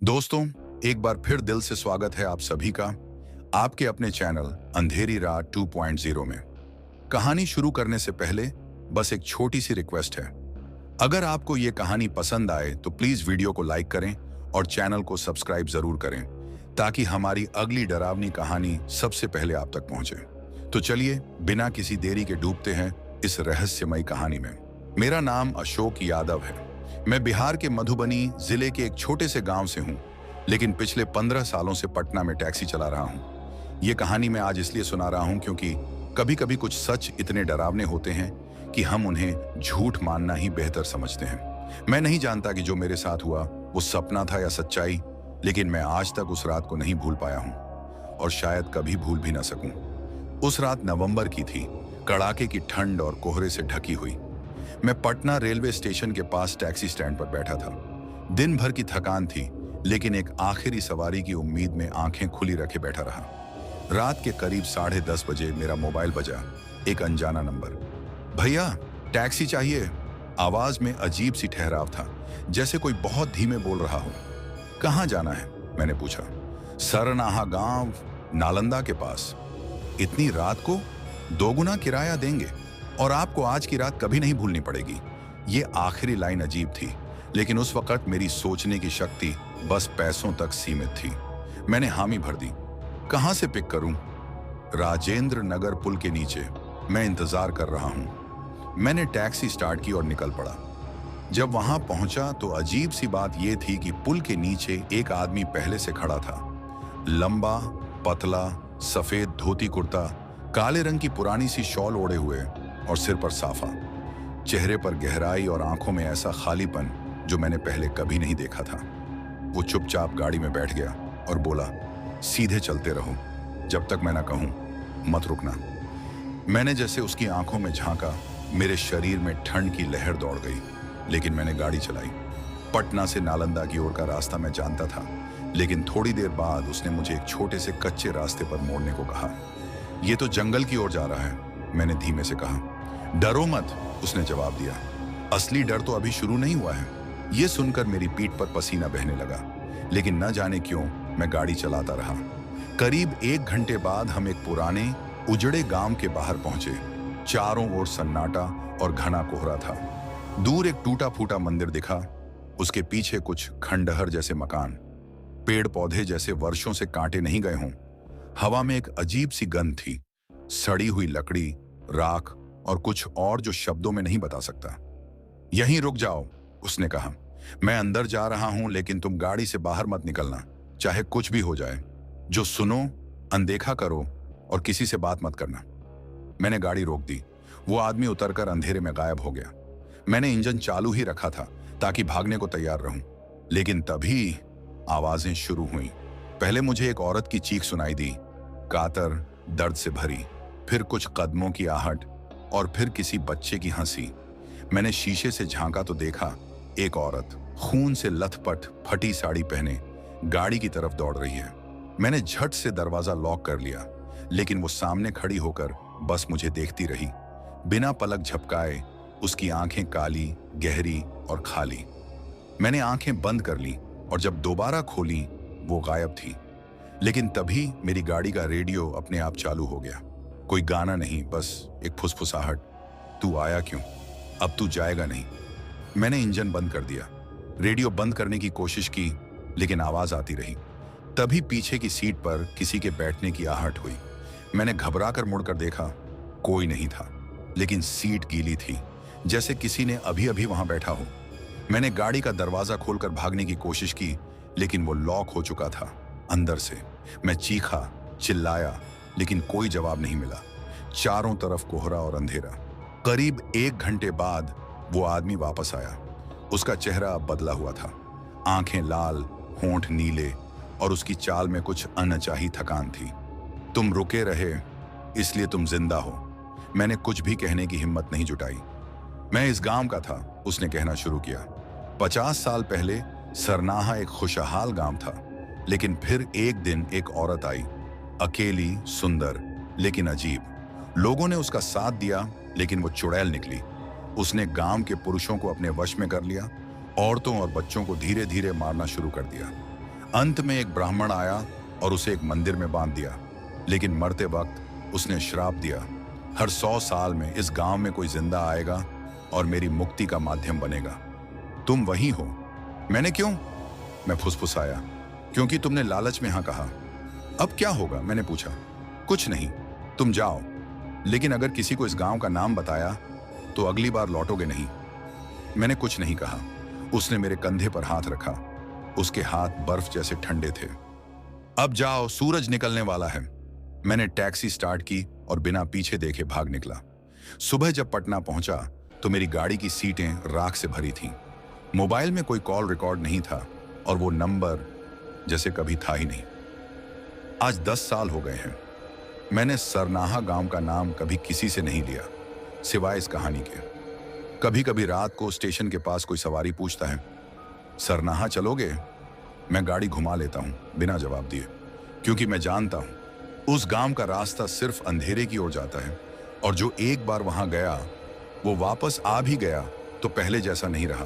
दोस्तों, एक बार फिर दिल से स्वागत है आप सभी का आपके अपने चैनल अंधेरी रात 2.0 में। कहानी शुरू करने से पहले बस एक छोटी सी रिक्वेस्ट है। अगर आपको ये कहानी पसंद आए तो प्लीज वीडियो को लाइक करें और चैनल को सब्सक्राइब जरूर करें ताकि हमारी अगली डरावनी कहानी सबसे पहले आप तक पहुंचे। तो चलिए बिना किसी देरी के डूबते हैं इस रहस्यमयी कहानी में। मेरा नाम अशोक यादव है। मैं बिहार के मधुबनी जिले के एक छोटे से गांव से हूं, लेकिन पिछले 15 सालों से पटना में टैक्सी चला रहा हूं। ये कहानी मैं आज इसलिए सुना रहा हूं क्योंकि कभी कभी कुछ सच इतने डरावने होते हैं कि हम उन्हें झूठ मानना ही बेहतर समझते हैं। मैं नहीं जानता कि जो मेरे साथ हुआ वो सपना था या सच्चाई, लेकिन मैं आज तक उस रात को नहीं भूल पाया हूं और शायद कभी भूल भी ना सकूं। उस रात नवंबर की थी, कड़ाके की ठंड और कोहरे से ढकी हुई। मैं पटना रेलवे स्टेशन के पास टैक्सी स्टैंड पर बैठा था। दिन भर की थकान थी, लेकिन एक आखिरी सवारी की उम्मीद में आंखें खुली रखे बैठा रहा। रात के करीब 10:30 बजे मेरा मोबाइल बजा। एक अनजाना नंबर। भैया, टैक्सी चाहिए। आवाज में अजीब सी ठहराव था, जैसे कोई बहुत धीमे बोल रहा हो। कहाँ जाना है? मैंने पूछा। सरनाहा गांव, नालंदा के पास। इतनी रात को? दोगुना किराया देंगे और आपको आज की रात कभी नहीं भूलनी पड़ेगी। ये आखिरी लाइन अजीब थी, लेकिन उस वक्त मेरी सोचने की शक्ति बस पैसों तक सीमित थी। मैंने हामी भर दी। कहां से पिक करूं? राजेंद्र नगर पुल के नीचे। मैं इंतजार कर रहा हूं। मैंने टैक्सी स्टार्ट की और निकल पड़ा। जब वहां पहुंचा तो अजीब सी बात यह थी कि पुल के नीचे एक आदमी पहले से खड़ा था। लंबा, पतला, सफेद धोती कुर्ता, काले रंग की पुरानी सी शॉल ओढ़े हुए और सिर पर साफा। चेहरे पर गहराई और आंखों में ऐसा खालीपन जो मैंने पहले कभी नहीं देखा था। वो चुपचाप गाड़ी में बैठ गया और बोला, सीधे चलते रहो, जब तक मैं ना कहूं, मत रुकना। मैंने जैसे उसकी आंखों में झांका, मेरे शरीर में ठंड की लहर दौड़ गई, लेकिन मैंने गाड़ी चलाई। पटना से नालंदा की ओर का रास्ता मैं जानता था, लेकिन थोड़ी देर बाद उसने मुझे एक छोटे से कच्चे रास्ते पर मोड़ने को कहा। ये तो जंगल की ओर जा रहा है, मैंने धीमे से कहा। डरो मत, उसने जवाब दिया। असली डर तो अभी शुरू नहीं हुआ है। यह सुनकर मेरी पीठ पर पसीना बहने लगा, लेकिन न जाने क्यों मैं गाड़ी चलाता रहा। करीब 1 घंटे बाद हम एक पुराने उजड़े गांव के बाहर पहुंचे। चारों ओर सन्नाटा और घना कोहरा था। दूर एक टूटा फूटा मंदिर दिखा, उसके पीछे कुछ खंडहर जैसे मकान, पेड़ पौधे जैसे वर्षों से काटे नहीं गए हों। हवा में एक अजीब सी गंध थी, सड़ी हुई लकड़ी, राख और कुछ और जो शब्दों में नहीं बता सकता। यहीं रुक जाओ, उसने कहा। मैं अंदर जा रहा हूं, लेकिन तुम गाड़ी से बाहर मत निकलना, चाहे कुछ भी हो जाए। जो सुनो अनदेखा करो और किसी से बात मत करना। मैंने गाड़ी रोक दी। वो आदमी उतरकर अंधेरे में गायब हो गया। मैंने इंजन चालू ही रखा था ताकि भागने को तैयार रहूं, लेकिन तभी आवाजें शुरू हुई। पहले मुझे एक औरत की चीख सुनाई दी, कातर, दर्द से भरी। फिर कुछ कदमों की आहट और फिर किसी बच्चे की हंसी। मैंने शीशे से झांका तो देखा एक औरत खून से लथपथ फटी साड़ी पहने गाड़ी की तरफ दौड़ रही है। मैंने झट से दरवाजा लॉक कर लिया, लेकिन वो सामने खड़ी होकर बस मुझे देखती रही, बिना पलक झपकाए। उसकी आंखें काली, गहरी और खाली। मैंने आंखें बंद कर ली और जब दोबारा खोली वो गायब थी। लेकिन तभी मेरी गाड़ी का रेडियो अपने आप चालू हो गया। कोई गाना नहीं, बस एक फुसफुसाहट। तू आया क्यों? अब तू जाएगा नहीं। मैंने इंजन बंद कर दिया। रेडियो बंद करने की कोशिश की, लेकिन आवाज आती रही। तभी पीछे की सीट पर किसी के बैठने की आहट हुई। मैंने घबराकर मुड़कर देखा, कोई नहीं था, लेकिन सीट गीली थी, जैसे किसी ने अभी अभी वहां बैठा हो। मैंने गाड़ी का दरवाजा खोलकर भागने की कोशिश की, लेकिन वो लॉक हो चुका था अंदर से। मैं चीखा, चिल्लाया, लेकिन कोई जवाब नहीं मिला। चारों तरफ कोहरा और अंधेरा। करीब 1 घंटे बाद वो आदमी वापस आया। उसका चेहरा अब बदला हुआ था, आंखें लाल, होंठ नीले और उसकी चाल में कुछ अनचाही थकान थी। तुम रुके रहे, इसलिए तुम जिंदा हो। मैंने कुछ भी कहने की हिम्मत नहीं जुटाई। मैं इस गांव का था, उसने कहना शुरू किया। 50 साल पहले सरनाहा एक खुशहाल गांव था, लेकिन फिर एक दिन एक औरत आई, अकेली, सुंदर, लेकिन अजीब। लोगों ने उसका साथ दिया, लेकिन वो चुड़ैल निकली। उसने गांव के पुरुषों को अपने वश में कर लिया, औरतों और बच्चों को धीरे धीरे मारना शुरू कर दिया। अंत में एक ब्राह्मण आया और उसे एक मंदिर में बांध दिया, लेकिन मरते वक्त उसने श्राप दिया, हर 100 साल में इस गांव में कोई जिंदा आएगा और मेरी मुक्ति का माध्यम बनेगा। तुम वही हो। मैंने क्यों? मैं फुसफुसाया। क्योंकि तुमने लालच में हाँ कहा। अब क्या होगा? मैंने पूछा। कुछ नहीं, तुम जाओ, लेकिन अगर किसी को इस गांव का नाम बताया तो अगली बार लौटोगे नहीं। मैंने कुछ नहीं कहा। उसने मेरे कंधे पर हाथ रखा। उसके हाथ बर्फ जैसे ठंडे थे। अब जाओ, सूरज निकलने वाला है। मैंने टैक्सी स्टार्ट की और बिना पीछे देखे भाग निकला। सुबह जब पटना पहुंचा तो मेरी गाड़ी की सीटें राख से भरी थीं। मोबाइल में कोई कॉल रिकॉर्ड नहीं था और वो नंबर जैसे कभी था ही नहीं। आज 10 साल हो गए हैं। मैंने सरनाहा गांव का नाम कभी किसी से नहीं लिया, सिवाय इस कहानी के। कभी कभी रात को स्टेशन के पास कोई सवारी पूछता है, सरनाहा चलोगे? मैं गाड़ी घुमा लेता हूं बिना जवाब दिए, क्योंकि मैं जानता हूं उस गांव का रास्ता सिर्फ अंधेरे की ओर जाता है, और जो एक बार वहां गया वो वापस आ भी गया तो पहले जैसा नहीं रहा।